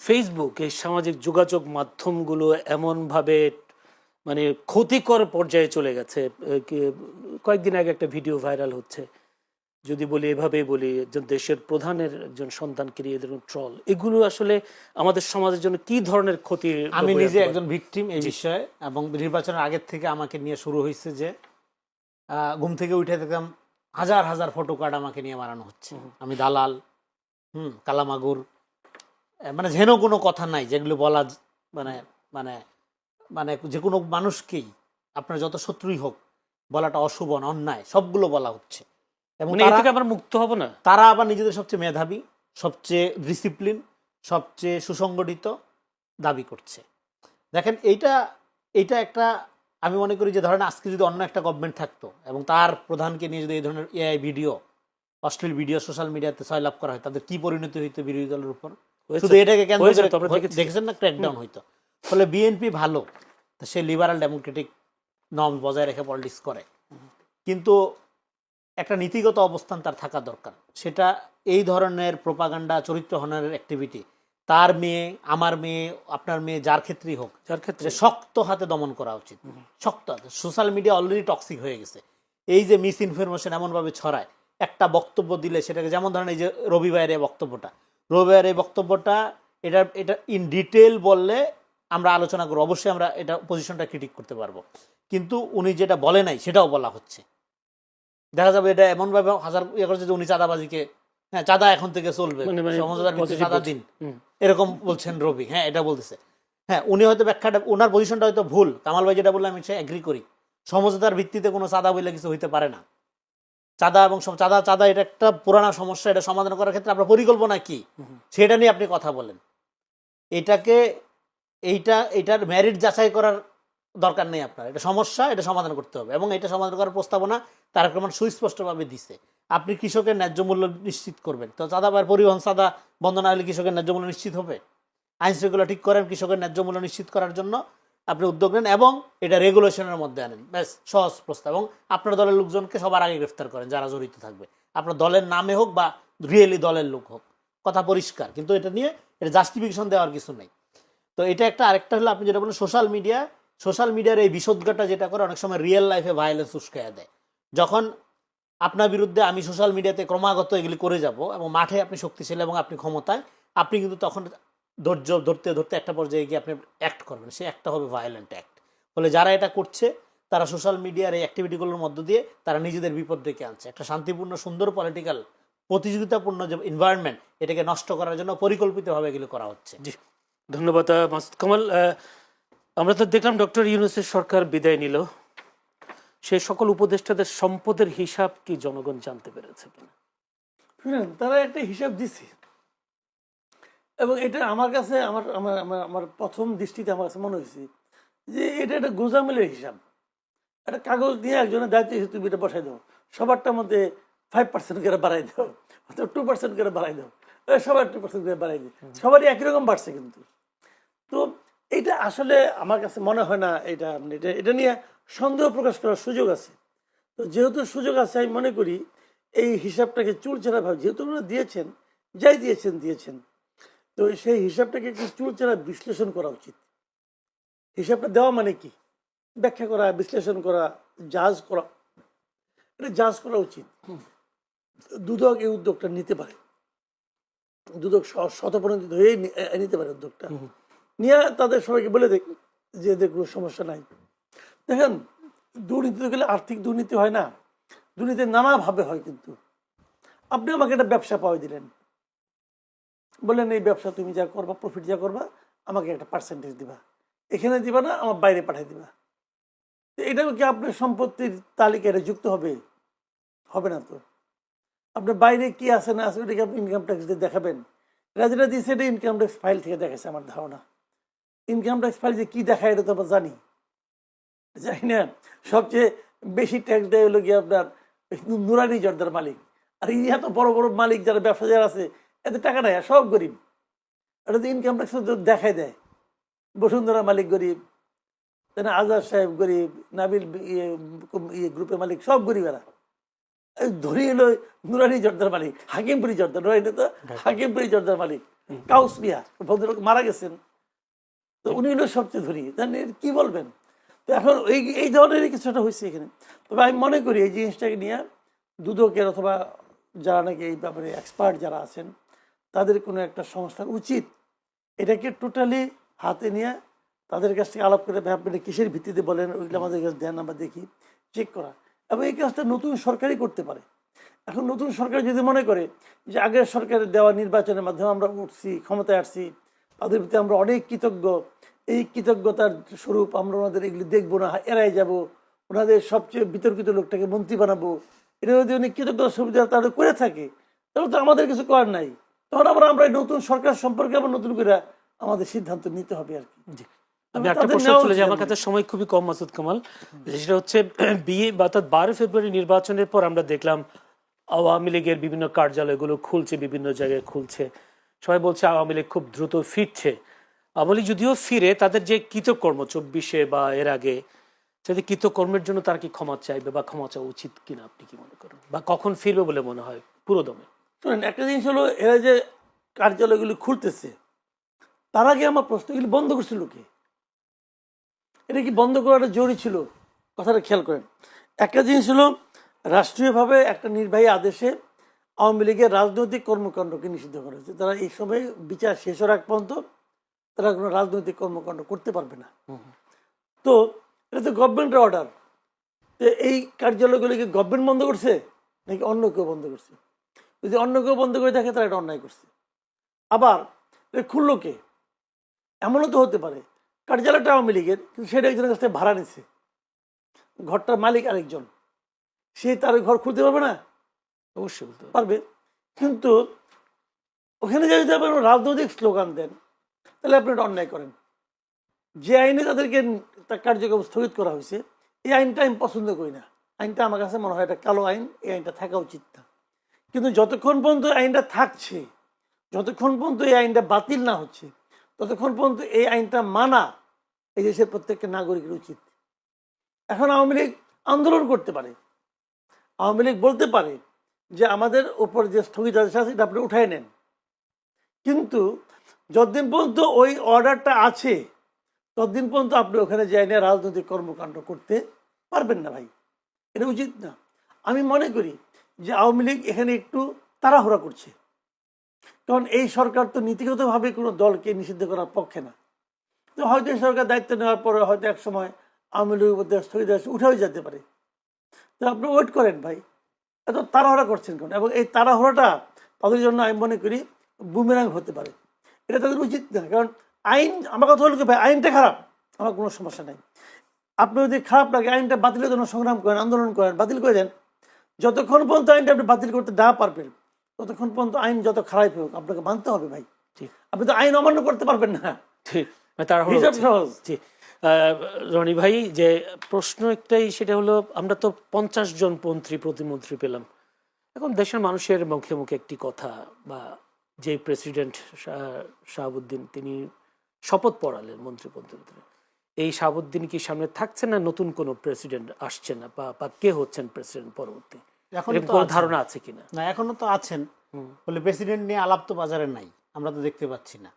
Facebook এই সামাজিক যোগাযোগ মাধ্যমগুলো এমনভাবে মানে ক্ষতিকর পর্যায়ে চলে গেছে। কয়েকদিন আগে একটা ভিডিও ভাইরাল হচ্ছে, যদি বলি এভাবেই বলি, একজন দেশের প্রধানের একজন সন্তানকে নিয়ে এরকম ট্রল, এগুলো আসলে আমাদের সমাজের জন্য কি ধরনের ক্ষতি? আমি নিজে একজন ভিকটিম এই বিষয়ে, এবং নির্বাচনের আগের থেকে আমাকে নিয়ে শুরু হয়েছে যে ঘুম থেকে উঠে দেখলাম হাজার হাজার ফটো কার্ড আমাকে নিয়ে বানানো হচ্ছে, আমি দালাল, কালামাগুর, মানে যেন কোনো কথা নাই যেগুলো বলা, মানে মানে মানে যে কোনো মানুষকেই আপনার যত শত্রুই হোক বলাটা অশুভ অন্যায়, সবগুলো বলা হচ্ছে। এবং আমরা মুক্ত হব না। তারা আবার নিজেদের সবচেয়ে মেধাবী, সবচেয়ে ডিসিপ্লিন, সবচেয়ে সুসংগঠিত দাবি করছে। দেখেন এইটা একটা, আমি মনে করি যে ধরেন আজকে যদি অন্য একটা গভর্নমেন্ট থাকতো এবং তার প্রধানকে নিয়ে যদি এই ধরনের এআই ভিডিও, অশ্লীল ভিডিও সোশ্যাল মিডিয়াতে সয়লাভ করা হয়, তাদের কি পরিণতি হইতো বিরোধী দলের উপর? শুধু এটাকে কেন্দ্র করে দেখেছেন না, ক্র্যাকডাউন হইতো। ফলে বিএনপি ভালো, সে লিবারাল ডেমোক্রেটিক নর্ম বজায় রেখে পলিটিক্স করে, কিন্তু একটা নীতিগত অবস্থান তার থাকা দরকার। সেটা এই ধরনের প্রোপাগান্ডা, চরিত্র হননের অ্যাক্টিভিটি তার মেয়ে, আমার মেয়ে, আপনার মেয়ে, যার ক্ষেত্রেই হোক, যার ক্ষেত্রে শক্ত হাতে দমন করা উচিত। শক্ত হাতে। সোশ্যাল মিডিয়া অলরেডি টক্সিক হয়ে গেছে। এই যে মিস ইনফরমেশন এমনভাবে ছড়ায়, একটা বক্তব্য দিলে সেটাকে, যেমন ধরেন এই যে রবিবারের এই বক্তব্যটা এটা এটা ইন ডিটেল বললে আমরা আলোচনা করবো, অবশ্যই আমরা এটা পজিশনটা ক্রিটিক করতে পারবো, কিন্তু উনি যেটা বলে নাই সেটাও বলা হচ্ছে। দেখা যাবে এটা এমন ভাবে হাজার ইয়ে করেছে যে উনি চাঁদাবাজিকে, হ্যাঁ চাঁদা এখন থেকে চলবে, সমঝোতার ভিত্তিতে চাঁদা দিন, এরকম বলছেন রবি। হ্যাঁ এটা বলতেছে। হ্যাঁ উনি হয়তো ব্যাখ্যাটা, ওনার পজিশনটা হয়তো ভুল। কামাল ভাই যেটা বললাম আমি সে এগ্রি করি, সমঝোতার ভিত্তিতে কোনো চাঁদা বলে কিছু হইতে পারে না। চাঁদা এবং চাঁদা এটা একটা পুরানা সমস্যা, এটা সমাধান করার ক্ষেত্রে আপনার পরিকল্পনা কি সেটা নিয়ে আপনি কথা বলেন। এটাকে এইটার মেরিট যাচাই করার দরকার নেই আপনার। এটা সমস্যা, এটা সমাধান করতে হবে, এবং এটা সমাধান করার প্রস্তাবনা তারেক রহমান সুস্পষ্টভাবে দিছে। আপনি কৃষকের ন্যায্য মূল্য নিশ্চিত করবেন, তো চাঁদা বা পরিবহন চাঁদা বন্ধ না হলে কৃষকের ন্যায্য মূল্য নিশ্চিত হবে? আইন শৃঙ্খলা ঠিক করেন, কৃষকের ন্যায্য মূল্য নিশ্চিত করার জন্য আপনি উদ্যোগ নেন এবং এটা রেগুলেশনের মধ্যে আনেন, ব্যাস সহজ প্রস্তাব। এবং আপনার দলের লোকজনকে সবার আগে গ্রেফতার করেন যারা জড়িত থাকবে, আপনার দলের নামে হোক বা রিয়েলি দলের লোক হোক, কথা পরিষ্কার। কিন্তু এটা নিয়ে এটা জাস্টিফিকেশন দেওয়ার কিছু নেই। তো এটা একটা। আরেকটা হলো আপনি যেটা বলেন সোশ্যাল মিডিয়ার এই বিষোদ্গাটা যেটা করে অনেক সময় রিয়েল লাইফে ভায়োলেন্স উস্কাইয়া দেয়। যখন আপনার বিরুদ্ধে আমি সোশ্যাল মিডিয়াতে ক্রমাগত এগুলি করে যাব এবং মাঠে আপনি শক্তিশালী এবং আপনি ক্ষমতায়, আপনি কিন্তু তখন ধৈর্য ধরতে ধরতে একটা পর্যায়ে গিয়ে আপনি অ্যাক্ট করবেন, সে একটা হবে ভায়োলেন্ট অ্যাক্ট। ফলে যারা এটা করছে তারা সোশ্যাল মিডিয়ার এই অ্যাক্টিভিটিগুলোর মধ্য দিয়ে তারা নিজেদের বিপদ ডেকে আনছে। একটা শান্তিপূর্ণ সুন্দর পলিটিক্যাল প্রতিযোগিতাপূর্ণ যে এনভায়রনমেন্ট, এটাকে নষ্ট করার জন্য পরিকল্পিতভাবে এগুলো করা হচ্ছে। জি, ধন্যবাদ মাসুদ কামাল। আমরা তো দেখলাম ডক্টর ইউনূসের সরকার বিদায় নিল, সেই সকল উপদেষ্টাদের সম্পদের হিসাব কি জনগণ জানতে পেরেছে? তারা একটা হিসাব দিছে, এবং এটা আমার কাছে আমার আমার আমার আমার প্রথম দৃষ্টিতে আমার কাছে মনে হয়েছে যে এটা একটা গোজামিলের হিসাব। একটা কাগজ দিয়ে একজনের দায়িত্ব হিসেবে তুমি এটা বসাই দাও, সবারটার মধ্যে 5% করে বাড়াই দাও, অথবা 2% করে বাড়াই দাও, সবার 2% করে বাড়াই দিই, সবারই একই রকম বাড়ছে। কিন্তু তো এটা আসলে আমার কাছে মনে হয় না এটা এটা নিয়ে সন্দেহ প্রকাশ করার সুযোগ আছে। তো যেহেতু সুযোগ আছে, আমি মনে করি এই হিসাবটাকে চুলচেরা ভাবে, যেহেতু ওনারা দিয়েছেন, যাই দিয়েছেন, তো সেই হিসাবটাকে একটু চুলচেরা বিশ্লেষণ করা উচিত। হিসাবটা দেওয়া মানে কি, ব্যাখ্যা করা, বিশ্লেষণ করা, জাজ করা, এটা জাজ করা উচিত। দুদক এই উদ্যোগটা নিতে পারে, দুদক শতপ্রণোদিত হয়ে নিতে পারে উদ্যোগটা নিয়ে তাদের সবাইকে বলে দেখ যে কোনো সমস্যা নাই। দেখেন, দুর্নীতি গেলে আর্থিক দুর্নীতি হয় না, দুর্নীতি নানাভাবে হয়। কিন্তু আপনি আমাকে একটা ব্যবসা পাওয়া দিলেন, বললেন এই ব্যবসা তুমি যা করবা, প্রফিট যা করবা, আমাকে একটা পার্সেন্টেজ দিবা, এখানে দিবা না, আমার বাইরে পাঠিয়ে দিবা। এটাও কি আপনার সম্পত্তির তালিকায় যুক্ত হবে? হবে না। তো আপনার বাইরে কি আছে না আছে ওটাকে আপনি ইনকাম ট্যাক্স দিয়ে দেখাবেন? এরা যেটা দিয়েছে এটা ইনকাম ট্যাক্স ফাইল থেকে দেখাচ্ছে আমার ধারণা। ইনকাম ট্যাক্স ফাইল যে কি দেখায় এটা তো আমরা জানি না। সবচেয়ে বেশি ট্যাক্স দেয় হলো গিয়ে আপনার নুরানি জর্দার মালিক। আর এই এত বড় বড় মালিক যারা ব্যবসা যারা আছে, এতে টাকা নেয়, সব গরিব। এটা তো ইনকাম ট্যাক্স দেখাই দেয়। বসুন্ধরা মালিক গরিব, আজাদ সাহেব গরিব, নাবিল গ্রুপের মালিক সব গরিব। এরা ধরি এলো নুরানি জর্দার মালিক, হাকিমপুরি জর্দার, নুরানি তো হাকিমপুরি জর্দার মালিক, কাউস মিয়া ভদ্রলোক মারা গেছেন, তো উনি হলো সবচেয়ে ধরি, কি বলবেন? তো এখন এই ধরনের কিছুটা হয়েছে এখানে। তবে আমি মনে করি এই জিনিসটাকে নিয়ে দুদকের অথবা যারা নাকি এই ব্যাপারে এক্সপার্ট যারা আছেন তাদের কোনো একটা সংস্থার উচিত এটাকে টোটালি হাতে নিয়ে তাদের কাছ থেকে আলাপ করে আপনি কিসের ভিত্তিতে বলেন ওইগুলো আমাদের কাছে দেন, আমরা দেখি, চেক করা। এবং এই কাজটা নতুন সরকারই করতে পারে। এখন নতুন সরকার যদি মনে করে যে আগের সরকারের দেওয়া নির্বাচনের মাধ্যমে আমরা উঠছি, ক্ষমতায় আসছি, তাদের প্রতি আমরা অনেক কৃতজ্ঞ, এই কৃতজ্ঞতার স্বরূপ আমরা ওনাদের এগুলি দেখবো না, এড়াই যাব, ওনাদের সবচেয়ে বিতর্কিত লোকটাকে মন্ত্রী বানাবো, এটা যদি অনেক কৃতজ্ঞতার সুবিধা তাহলে করে থাকে, তাহলে তো আমাদের কিছু করার নাই। তখন আমরা এই নতুন সরকার সম্পর্কে আবার নতুন করে আমাদের সিদ্ধান্ত নিতে হবে আর কি। আমি একটা প্রশ্ন চলে যায়, আমার কাছে সময় খুবই কম মাসুদ কামাল, সেটা হচ্ছে বিয়ে অর্থাৎ 12 ফেব্রুয়ারি নির্বাচনের পর আমরা দেখলাম আওয়ামী লীগের বিভিন্ন কার্যালয়গুলো খুলছে, বিভিন্ন জায়গায় খুলছে, সবাই বলছে আওয়ামী লীগ খুব দ্রুত ফিরছে। আওয়ামী লীগ যদিও ফিরে, তাদের যে কৃতকর্ম 24-এ বা এর আগে, যদি কৃতকর্মের জন্য তারা কি ক্ষমা চাইবে বা ক্ষমা চাওয়া উচিত কিনা আপনি কি মনে করেন, বা কখন ফিরবে বলে মনে হয় পুরোদমে? শোনেন, একটা জিনিস হলো এরা যে কার্যালয়গুলি খুলতেছে, তার আগে আমার প্রশ্ন, এগুলি বন্ধ করছিল কে? এটা কি বন্ধ করাটা জরুরি ছিল? কথাটা খেয়াল করেন। একটা জিনিস হলো রাষ্ট্রীয়ভাবে একটা নির্বাহী আদেশে আওয়ামী লীগের রাজনৈতিক কর্মকাণ্ডকে নিষিদ্ধ করা হয়েছে। তারা এই সময় বিচার শেষ হওয়ার আগ পর্যন্ত তারা কোনো রাজনৈতিক কর্মকাণ্ড করতে পারবে না। তো এটা তো গভর্নমেন্টের অর্ডার। তো এই কার্যালয়গুলিকে গভর্নমেন্ট বন্ধ করছে নাকি অন্য কেউ বন্ধ করছে? যদি অন্য কেউ বন্ধ করে থাকে তারা এটা অন্যায় করছে। আবার খুললো কে? এমনও তো হতে পারে কার্যালয়টা আওয়ামী লীগের, কিন্তু সেটা একজনের কাছ থেকে ভাড়া নিচ্ছে, ঘরটার মালিক আরেকজন, সে তার ঘর খুলতে পারবে না? অবশ্যই পারবে। কিন্তু ওখানে যদি আপনি রাজনৈতিক স্লোগান দেন তাহলে আপনি এটা অন্যায় করেন। যে আইনে তাদেরকে তার কার্যক্রম স্থগিত করা হয়েছে, এই আইনটা আমি পছন্দ করি না। আইনটা আমার কাছে মনে হয় এটা কালো আইন, এই আইনটা থাকা উচিত না। কিন্তু যতক্ষণ পর্যন্ত আইনটা থাকছে, যতক্ষণ পর্যন্ত এই আইনটা বাতিল না হচ্ছে, ততক্ষণ পর্যন্ত এই আইনটা মানা এই দেশের প্রত্যেকটা নাগরিকের উচিত। এখন আওয়ামী লীগ আন্দোলন করতে পারে, আওয়ামী লীগ বলতে পারে যে আমাদের উপর যে স্থগিতাদেশ আছে এটা আপনি উঠাই নেন, কিন্তু যতদিন পর্যন্ত ওই অর্ডারটা আছে ততদিন পর্যন্ত আপনি ওখানে যাই না রাজনৈতিক কর্মকাণ্ড করতে পারবেন না ভাই, এটা উচিত না। আমি মনে করি যে আওয়ামী লীগ এখানে একটু তাড়াহুড়া করছে, কারণ এই সরকার তো নীতিগতভাবে কোনো দলকে নিষিদ্ধ করার পক্ষে না। তো হয়তো এই সরকার দায়িত্ব নেওয়ার পরে হয়তো এক সময় আওয়ামী লীগের মধ্যে স্থগিতাদেশ উঠেও যেতে পারে। তো আপনি ওয়েট করেন ভাই, এত তাড়াহুড়া করছেন কেন? এবং এই তাড়াহুড়াটা তাদের জন্য আমি মনে করি বুমেরাং হতে পারে, এটা তাদের উচিত না। কারণ আইন, আমার কথা হলো কি ভাই, আইনটা খারাপ, আমার কোনো সমস্যা নাই। আপনি যদি খারাপ লাগে আইনটা বাতিলের জন্য সংগ্রাম করেন, আন্দোলন করেন, বাতিল করে দেন। যতক্ষণ পর্যন্ত আইনটা আপনি বাতিল করতে না পারবেন ততক্ষণ পর্যন্ত আইন যত খারাপ হোক আপনাকে মানতে হবে ভাই। আপনি তো আইন অমান্য করতে পারবেন না। ঠিক, সহজ। রনি ভাই, যে প্রশ্ন একটাই, সেটা হলো আমরা তো 50 জন মন্ত্রী প্রতিমন্ত্রী পেলাম। এখন দেশের মানুষের মুখে মুখে একটি কথা, বা যে প্রেসিডেন্ট শাহাবুদ্দিন তিনি শপথ পড়ালেন মন্ত্রীপদের ভিতরে, এই শাহাবুদ্দিন কি সামনে থাকছে না নতুন কোনো প্রেসিডেন্ট আসছে না, বা কে হচ্ছেন প্রেসিডেন্ট পরবর্তী? এখন কোনো ধারণা আছে কিনা? না, এখনো তো আছেন বলে প্রেসিডেন্ট নিয়ে আলাপ তো বাজারে নাই, আমরা তো দেখতে পাচ্ছি না।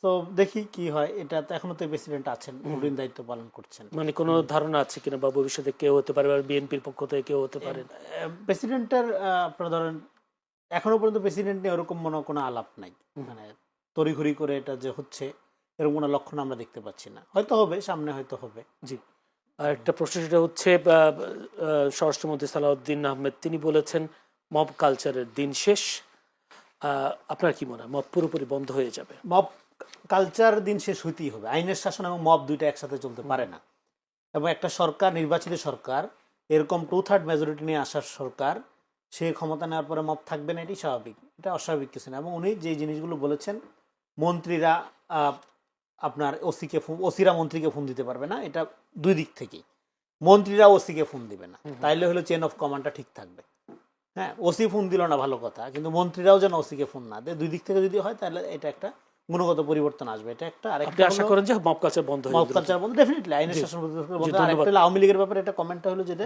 তো দেখি কি হয়। এটা তো এখনো তো প্রেসিডেন্ট আছেন, রুটিন দায়িত্ব পালন করছেন। মানে কোনো ধারণা আছে কিনা, বা ভবিষ্যতে কেউ হতে পারে, বিএনপির পক্ষ থেকে কেউ হতে পারেন? প্রেসিডেন্টের আপনার ধরেন এখনো পর্যন্ত প্রেসিডেন্ট নিয়ে ওরকম কোনো আলাপ নাই, মানে তড়িঘড়ি করে এটা যে হচ্ছে এরকম কোনো লক্ষণ আমরা দেখতে পাচ্ছি না। হয়তো হবে, সামনে হয়তো হবে। জি। আর একটা প্রশ্ন, সেটা হচ্ছে স্বরাষ্ট্রমন্ত্রী সালাউদ্দিন আহমেদ তিনি বলেছেন মব কালচারের দিন শেষ। আপনার কি মনে হয় মব পুরোপুরি বন্ধ হয়ে যাবে? মব কালচার দিন শেষ হইতেই হবে। আইনের শাসন এবং মব দুইটা একসাথে চলতে পারে না। এবং একটা সরকার, নির্বাচিত সরকার, এরকম 2/3 মেজরিটি নিয়ে আসার সরকার, সে ক্ষমতা নেওয়ার পরে মব থাকবে না, এটি স্বাভাবিক, এটা অস্বাভাবিক কিছু না। এবং উনি যে জিনিসগুলো বলেছেন, মন্ত্রীরা আপনার ওসিরা মন্ত্রীকে ফোন দিতে পারবে না, এটা দুই দিক থেকেই। মন্ত্রীরা ওসিকে ফোন দিবে না, তাইলে হলো চেন অফ কমান্ডটা ঠিক থাকবে। হ্যাঁ, ওসি ফোন দিল না ভালো কথা, কিন্তু মন্ত্রীরাও যেন ওসিকে ফোন না দেয়। দুই দিক থেকে যদি হয় তাহলে এটা একটা গুণগত পরিবর্তন আসবে। এটা একটা। আরেকটা আশা করেন যে মব কালচার বন্ধ হয়ে যাবে? মব কালচার বন্ধ, ডেফিনেটলি আইনের শাসন বন্ধ। আরেকটা আওয়ামী লীগের ব্যাপারে একটা কমেন্টটা হলো যেটা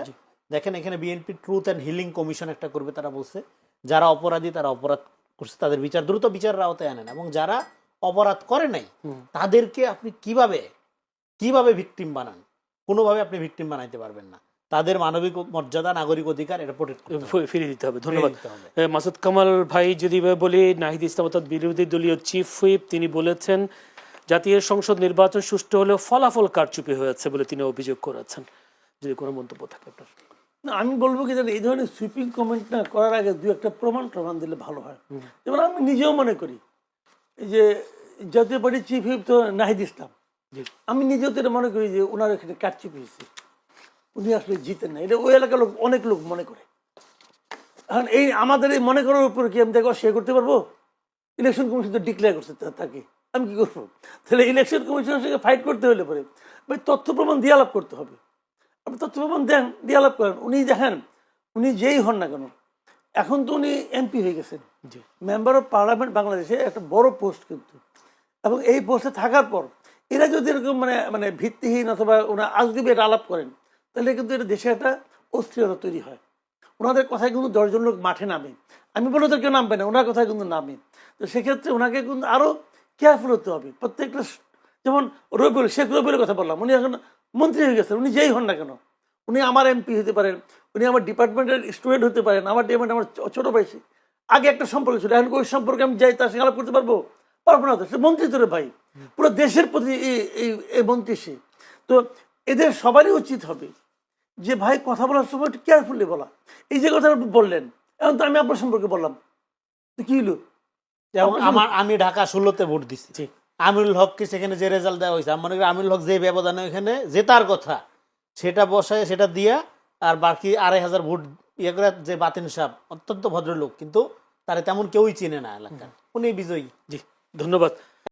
দেখেন এখানে BNP truth and healing commission একটা করবে, তারা বলছে যারা অপরাধী তারা অপরাধ করছে তাদের বিচার দ্রুত বিচারের আওতায় আনেন, এবং যারা অপরাধ করে নাই তাদেরকে আপনি কিভাবে ভিকটিম বানান, কোনোভাবে আপনি ভিকটিম বানাইতে পারবেন না। তাদের মানবিক মর্যাদা, নাগরিক অধিকার এটা প্রোটেক্ট ফিরিয়ে দিতে হবে। ধন্যবাদ। দিতে হবে। মাসুদ কামাল ভাই যদি বলি, নাহিদ ইসলাম অর্থাৎ বিরোধী দলীয় চিফ হুইপ, তিনি বলেছেন জাতীয় সংসদ নির্বাচন সুষ্ঠু হলেও ফলাফল কারচুপি হয়েছে বলে তিনি অভিযোগ করেছেন। যদি কোনো মন্তব্য থাকে আপনার। না, আমি বলবো কি জানি, এই ধরনের সুইপিং কমেন্ট না করার আগে দু একটা প্রমাণ দিলে ভালো হয়। যেমন আমি নিজেও মনে করি এই যে জাতীয় পার্টির চিফ হুইপ তো নাহিদ ইসলাম, আমি নিজেও তো এটা মনে করি যে ওনার এখানে কারচুপি হয়েছে, উনি আসলে জিতেন না, এটা ওই এলাকার লোক অনেক লোক মনে করে। এখন এই আমাদের এই মনে করার উপর কি আমি তাকে অস্বীকার করতে পারবো? ইলেকশন কমিশন তো ডিক্লেয়ার করছে তাকে, আমি কি করবো? তাহলে ইলেকশন কমিশনের সঙ্গে ফাইট করতে হলে পরে ভাই তথ্য প্রমাণ দিয়ে আলাপ করতে হবে। আপনি তথ্য প্রমাণ দেন, দিয়ে আলাপ করেন। উনি দেখেন, উনি যেই হন না কেন, এখন তো উনি এমপি হয়ে গেছেন, মেম্বার অফ পার্লামেন্ট বাংলাদেশে একটা বড় পোস্ট কিন্তু। এবং এই পোস্টে থাকার পর এরা যদি এরকম মানে ভিত্তিহীন অথবা ওনার আজগুবি এটা আলাপ করেন, তাহলে কিন্তু এটা দেশে একটা অস্থিরতা তৈরি হয়। ওনাদের কথায় কিন্তু 10 জন লোক মাঠে নামে, আমি বলে ওদের কেউ নামবে না, ওনার কথায় কিন্তু নামে। তো সেক্ষেত্রে ওনাকে কিন্তু আরও কেয়ারফুল হতে হবে প্রত্যেকটা। যেমন রবিউল, শেখ রবিউলের কথা বললাম, উনি এখন মন্ত্রী হয়ে গেছেন, উনি যেই হন না কেন, উনি আমার এমপি হতে পারেন, উনি আমার ডিপার্টমেন্টের স্টুডেন্ট হতে পারেন, আমার ডিপার্টমেন্ট আমার ছোটো ভাই। আগে একটা সম্পর্ক ছিল, এখন ওই সম্পর্কে আমি যাই তার সঙ্গে আলাপ করতে পারবো না। তো সে মন্ত্রী তোরে ভাই, পুরো দেশের প্রতি এই মন্ত্রী সে। তো এদের সবারই উচিত হবে যে ভাই কথা বলার সময় একটু কেয়ারফুলি বলা। এই যে কথা আপনি বললেন, এখন তো আমি আপনার সম্পর্কে বললাম, তো কি হলো? আমি ঢাকা 16-তে ভোট দিচ্ছি, আমিরুল হককে সেখানে যে রেজাল্ট দেওয়া হয়েছে, আমি মনে করি আমিরুল হক যে ব্যবধানে এখানে জেতার কথা সেটা বসায় সেটা দিয়া, আর বাকি 2500 ভোট ইয়ে করে যে বাতিন সাহেব অত্যন্ত ভদ্রলোক, কিন্তু তারা তেমন কেউই চিনে না এলাকার, উনি বিজয়ী। জি, ধন্যবাদ।